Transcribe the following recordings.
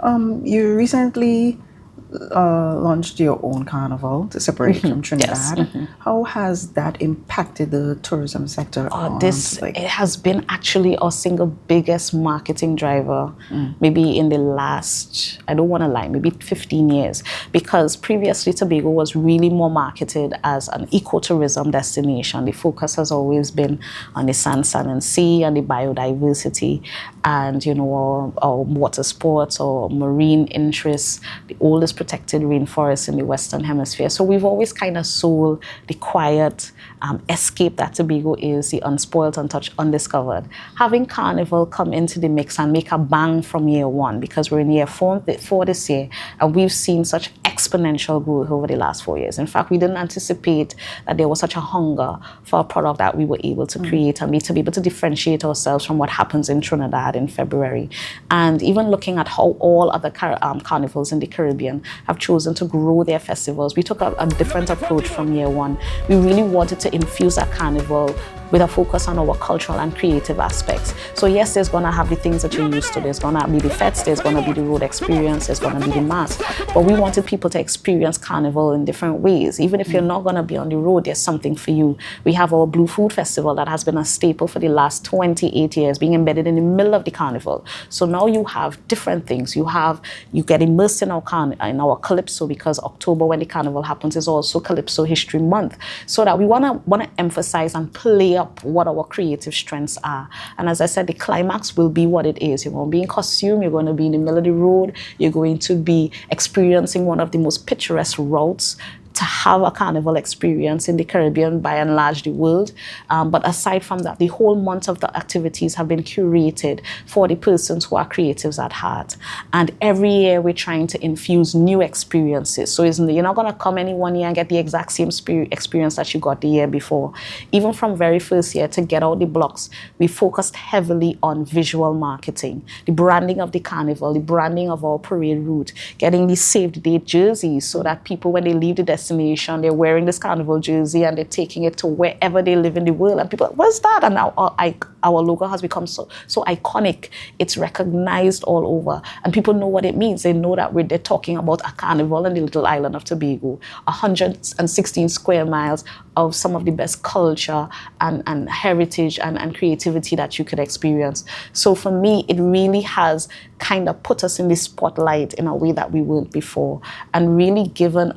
You recently launched your own carnival to separate from Trinidad. Yes. How has that impacted the tourism sector? It has been actually our single biggest marketing driver, maybe in the last, I don't want to lie, maybe 15 years, because previously Tobago was really more marketed as an ecotourism destination. The focus has always been on the sand, sun, and sea, and the biodiversity, and our water sports or marine interests, the oldest protected rainforest in the Western Hemisphere. So we've always kind of sold the quiet escape that Tobago is, the unspoiled, untouched, undiscovered. Having Carnival come into the mix and make a bang from year one, because we're in year four this year, and we've seen such exponential growth over the last 4 years. In fact, we didn't anticipate that there was such a hunger for a product that we were able to create and to be able to differentiate ourselves from what happens in Trinidad in February. And even looking at how all other carnivals in the Caribbean have chosen to grow their festivals, we took a different approach from year one. We really wanted to infuse that carnival with a focus on our cultural and creative aspects. So yes, there's gonna have the things that you're used to. There's gonna be the fets, there's gonna be the road experience, there's gonna be the mass. But we wanted people to experience carnival in different ways. Even if you're not gonna be on the road, there's something for you. We have our Blue Food Festival that has been a staple for the last 28 years, being embedded in the middle of the carnival. So now you have different things. You get immersed in our Calypso, because October, when the carnival happens, is also Calypso History Month. So that we wanna emphasize and play up what our creative strengths are. And as I said, the climax will be what it is. You're going to be in costume, you're going to be in the middle of the road, you're going to be experiencing one of the most picturesque routes to have a carnival experience in the Caribbean, by and large the world. But aside from that, the whole month of the activities have been curated for the persons who are creatives at heart. And every year we're trying to infuse new experiences. So you're not going to come any one year and get the exact same experience that you got the year before. Even from very first year, to get out the blocks, we focused heavily on visual marketing, the branding of the carnival, the branding of our parade route, getting these saved date jerseys so that people, when they leave the destination, they're wearing this carnival jersey and they're taking it to wherever they live in the world, and people are like, what's that? And now our logo has become so iconic. It's recognized all over, and people know what it means. They know that they're talking about a carnival in the little island of Tobago, 116 square miles of some of the best culture and heritage and creativity that you could experience. So for me, it really has kind of put us in the spotlight in a way that we weren't before, and really given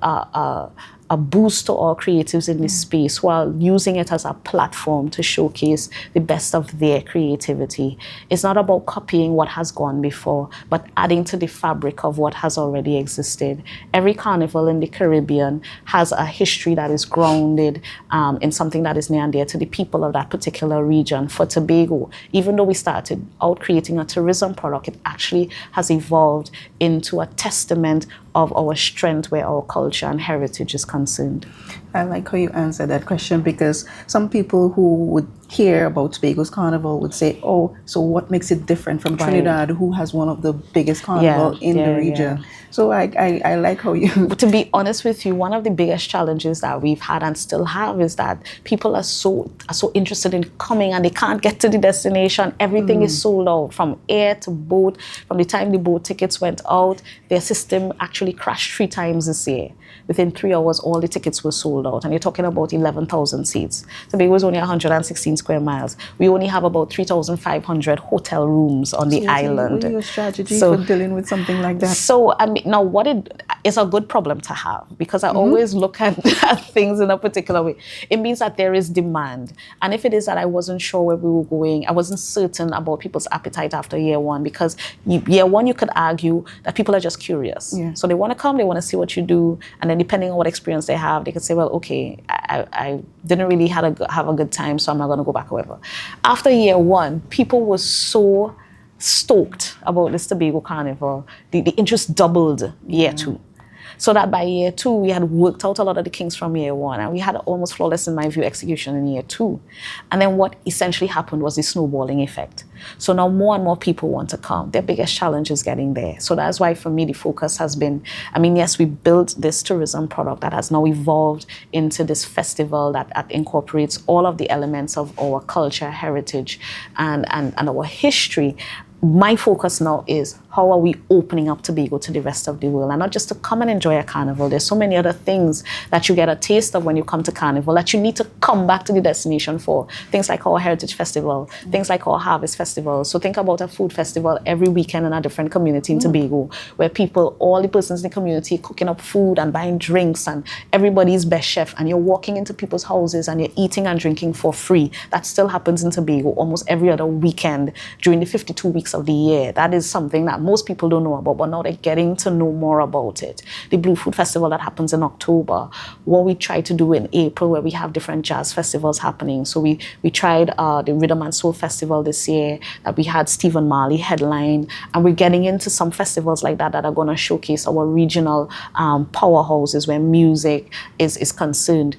a boost to our creatives in this space, while using it as a platform to showcase the best of their creativity. It's not about copying what has gone before, but adding to the fabric of what has already existed. Every carnival in the Caribbean has a history that is grounded in something that is near and dear to the people of that particular region. For Tobago, even though we started out creating a tourism product, it actually has evolved into a testament of our strength where our culture and heritage is concerned. I like how you answered that question, because some people who would hear about Tobago's carnival would say, oh, so what makes it different from Trinidad, who has one of the biggest carnival in the region? Yeah. So I like how you... To be honest with you, one of the biggest challenges that we've had and still have is that people are so interested in coming and they can't get to the destination. Everything is sold out, from air to boat. From the time the boat tickets went out, their system actually crashed 3 times this year. Within 3 hours, all the tickets were sold out. And you're talking about 11,000 seats. Tobago is only 116 square miles. We only have about 3,500 hotel rooms on the island. What is your strategy for dealing with something like that? So, I mean, now what it is a good problem to have, because I always look at things in a particular way. It means that there is demand. And if it is that I wasn't sure where we were going, I wasn't certain about people's appetite after year one, because year one, you could argue that people are just curious. Yeah. So they want to come, they want to see what you do. And then depending on what experience they have, they could say, well, okay, I didn't really have a good time, so I'm not going to go back, however. After year one, people were so stoked about this Tobago Carnival. The interest doubled year two. So that by year two, we had worked out a lot of the kinks from year one, and we had almost flawless, in my view, execution in year two. And then what essentially happened was the snowballing effect. So now more and more people want to come. Their biggest challenge is getting there. So that's why for me, the focus has been, I mean, yes, we built this tourism product that has now evolved into this festival that incorporates all of the elements of our culture, heritage, and our history. My focus now is, how are we opening up Tobago to the rest of the world, and not just to come and enjoy a carnival. There's so many other things that you get a taste of when you come to carnival that you need to come back to the destination for. Things like our Heritage Festival, things like our Harvest Festival. So think about a food festival every weekend in a different community in Tobago, where people, all the persons in the community cooking up food and buying drinks, and everybody's best chef, and you're walking into people's houses and you're eating and drinking for free. That still happens in Tobago almost every other weekend during the 52 weeks of the year. That is something that most people don't know about, but now they're getting to know more about it. The Blue Food Festival that happens in October, what we try to do in April, where we have different jazz festivals happening. So we tried the Rhythm and Soul Festival this year, that we had Stephen Marley headline, and we're getting into some festivals like that are going to showcase our regional powerhouses where music is concerned.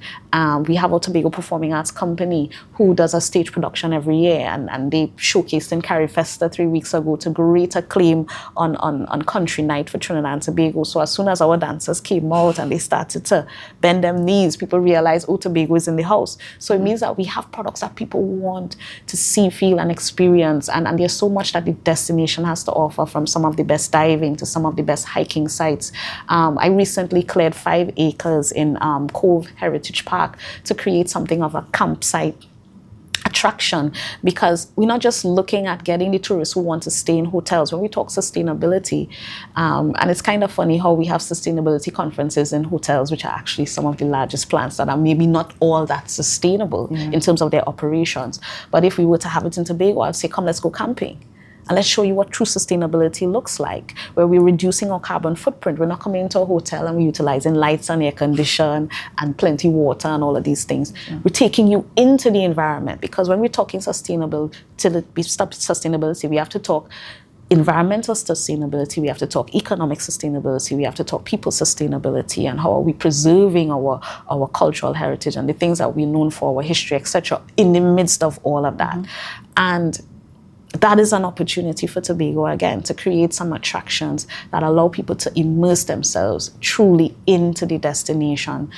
We have a Tobago Performing Arts Company who does a stage production every year, and they showcased in Carry Festa 3 weeks ago to great acclaim on Country Night for Trinidad and Tobago. So as soon as our dancers came out and they started to bend them knees, people realized, oh, Tobago is in the house. So it means that we have products that people want to see, feel, and experience. And there's so much that the destination has to offer, from some of the best diving to some of the best hiking sites. I recently cleared 5 acres in Cove Heritage Park to create something of a campsite attraction, because we're not just looking at getting the tourists who want to stay in hotels. When we talk sustainability, and it's kind of funny how we have sustainability conferences in hotels, which are actually some of the largest plants that are maybe not all that sustainable in terms of their operations. But if we were to have it in Tobago, I'd say, come, let's go camping. And let's show you what true sustainability looks like, where we're reducing our carbon footprint. We're not coming into a hotel and we're utilizing lights and air condition and plenty water and all of these things. We're taking you into the environment, because when we're talking sustainability, we have to talk environmental sustainability, we have to talk economic sustainability, we have to talk people sustainability, and how are we preserving our cultural heritage and the things that we're known for, our history, etc., in the midst of all of that. And that is an opportunity for Tobago, again, to create some attractions that allow people to immerse themselves truly into the destination.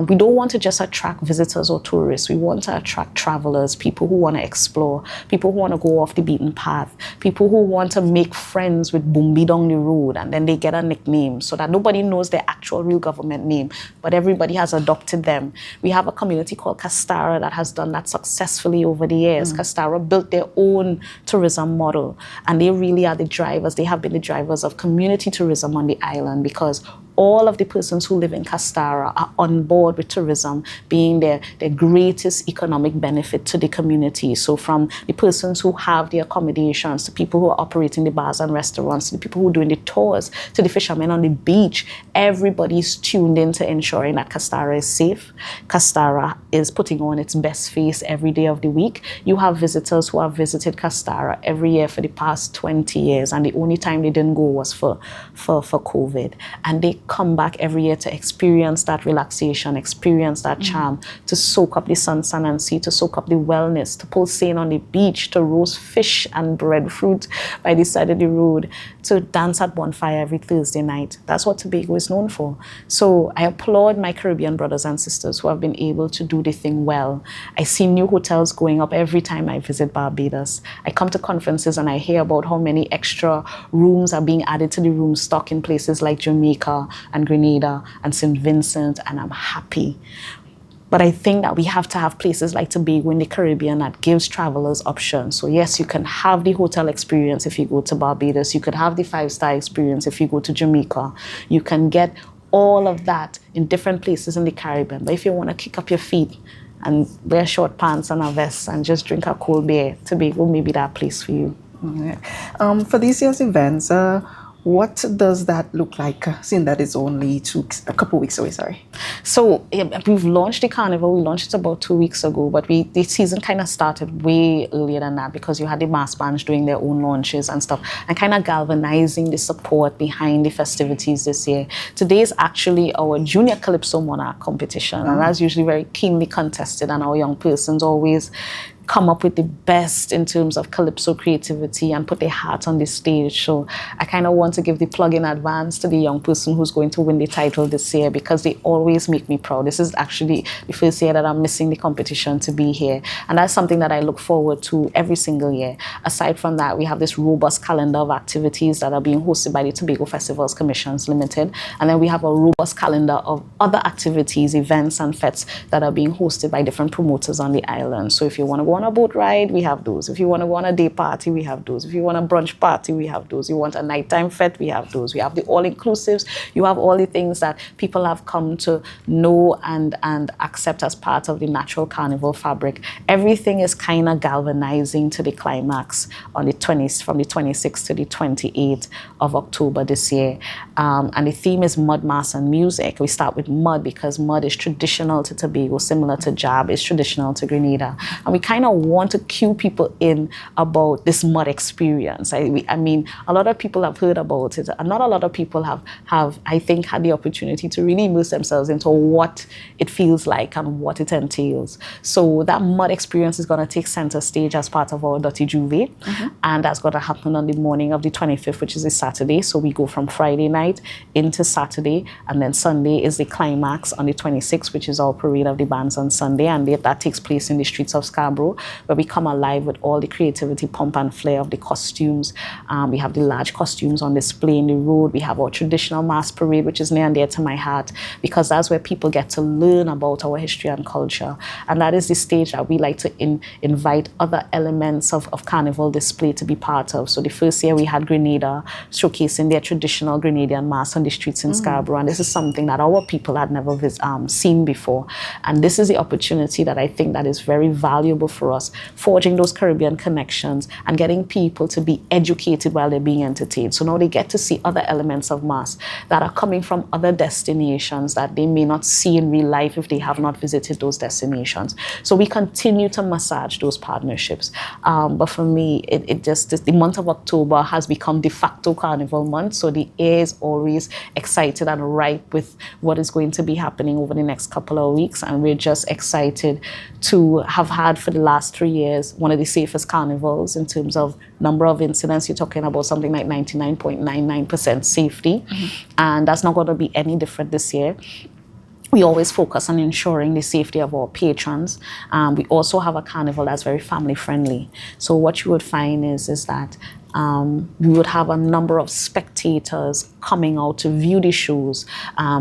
We don't want to just attract visitors or tourists. We want to attract travelers, people who want to explore, people who want to go off the beaten path, people who want to make friends with Bumbi down the road, and then they get a nickname so that nobody knows their actual real government name, but everybody has adopted them. We have a community called Castara that has done that successfully over the years. Castara built their own tourism model, and they really are the drivers. They have been the drivers of community tourism on the island, because all of the persons who live in Castara are on board with tourism being their greatest economic benefit to the community. So from the persons who have the accommodations, to people who are operating the bars and restaurants, to the people who are doing the tours, to the fishermen on the beach, everybody's tuned into ensuring that Castara is safe. Castara is putting on its best face every day of the week. You have visitors who have visited Castara every year for the past 20 years, and the only time they didn't go was for COVID. And they come back every year to experience that relaxation, experience that charm, to soak up the sun and sea, to soak up the wellness, to pull seine on the beach, to roast fish and breadfruit by the side of the road, to dance at bonfire every Thursday night. That's what Tobago is known for. So I applaud my Caribbean brothers and sisters who have been able to do the thing well. I see new hotels going up every time I visit Barbados. I come to conferences and I hear about how many extra rooms are being added to the room stock in places like Jamaica and Grenada and St. Vincent, and I'm happy. But I think that we have to have places like Tobago in the Caribbean that gives travelers options. So yes, you can have the hotel experience if you go to Barbados. You could have the 5-star experience if you go to Jamaica. You can get all of that in different places in the Caribbean. But if you want to kick up your feet and wear short pants and a vest and just drink a cold beer, Tobago may be that place for you. Yeah. For this year's events, what does that look like, seeing that it's only a couple weeks away, sorry? So we've launched the carnival. We launched it about 2 weeks ago, but the season kind of started way earlier than that, because you had the mass bands doing their own launches and stuff, and kind of galvanizing the support behind the festivities this year. Today is actually our Junior Calypso Monarch competition, and that's usually very keenly contested, and our young persons always come up with the best in terms of calypso creativity and put their heart on the stage. So I kind of want to give the plug in advance to the young person who's going to win the title this year, because they always make me proud. This is actually the first year that I'm missing the competition to be here. And that's something that I look forward to every single year. Aside from that, we have this robust calendar of activities that are being hosted by the Tobago Festivals Commissions Limited. And then we have a robust calendar of other activities, events and fetes that are being hosted by different promoters on the island. So if you want to go on a boat ride, we have those. If you want to go on a day party, we have those. If you want a brunch party, we have those. You want a nighttime fete, we have those. We have the all-inclusives. You have all the things that people have come to know and accept as part of the natural carnival fabric. Everything is kind of galvanizing to the climax on from the 26th to the 28th of October this year. And the theme is mud, mass, and music. We start with mud because mud is traditional to Tobago, similar to jab is traditional to Grenada. And we kind of want to cue people in about this mud experience. I mean, a lot of people have heard about it, and not a lot of people have, I think, had the opportunity to really immerse themselves into what it feels like and what it entails. So that mud experience is going to take center stage as part of our Dirty Juve, and that's going to happen on the morning of the 25th, which is a Saturday. So we go from Friday night into Saturday, and then Sunday is the climax on the 26th, which is our parade of the bands on Sunday, and that takes place in the streets of Scarborough, where we come alive with all the creativity, pomp and flair of the costumes. We have the large costumes on display in the road. We have our traditional mass parade, which is near and dear to my heart, because that's where people get to learn about our history and culture. And that is the stage that we like to invite other elements of carnival display to be part of. So the first year we had Grenada showcasing their traditional Grenadian mass on the streets in Scarborough. And this is something that our people had never seen before. And this is the opportunity that I think that is very valuable for us, forging those Caribbean connections and getting people to be educated while they're being entertained. So now they get to see other elements of mass that are coming from other destinations that they may not see in real life if they have not visited those destinations. So we continue to massage those partnerships. But for me, the month of October has become de facto carnival month. So the air is always excited and ripe with what is going to be happening over the next couple of weeks. And we're just excited to have had for the last 3 years one of the safest carnivals in terms of number of incidents. You're talking about something like 99.99% safety. And that's not going to be any different this year. We always focus on ensuring the safety of our patrons. We also have a carnival that's very family friendly. So what you would find is that we would have a number of spectators coming out to view the shows,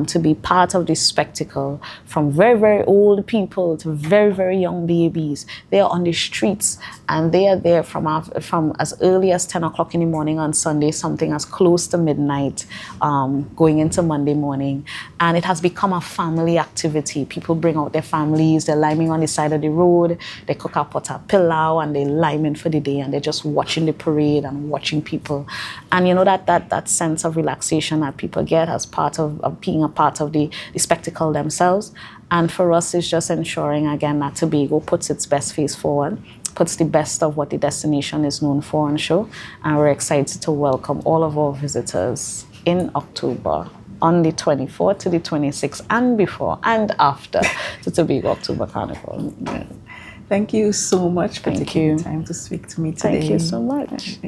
to be part of this spectacle, from very, very old people to very, very young babies. They are on the streets, and they are there from as early as 10 o'clock in the morning on Sunday, something as close to midnight, going into Monday morning. And it has become a family activity. People bring out their families, they're liming on the side of the road, they cook up pot a pilau, and they lime in for the day, and they're just watching the parade and watching people. And you know, that sense of relaxation that people get as part of being a part of the spectacle themselves. And for us, it's just ensuring, again, that Tobago puts its best face forward, puts the best of what the destination is known for on show. And we're excited to welcome all of our visitors in October, on the 24th to the 26th, and before and after the Tobago October Carnival. Thank you so much for taking the time to speak to me today. Thank you so much.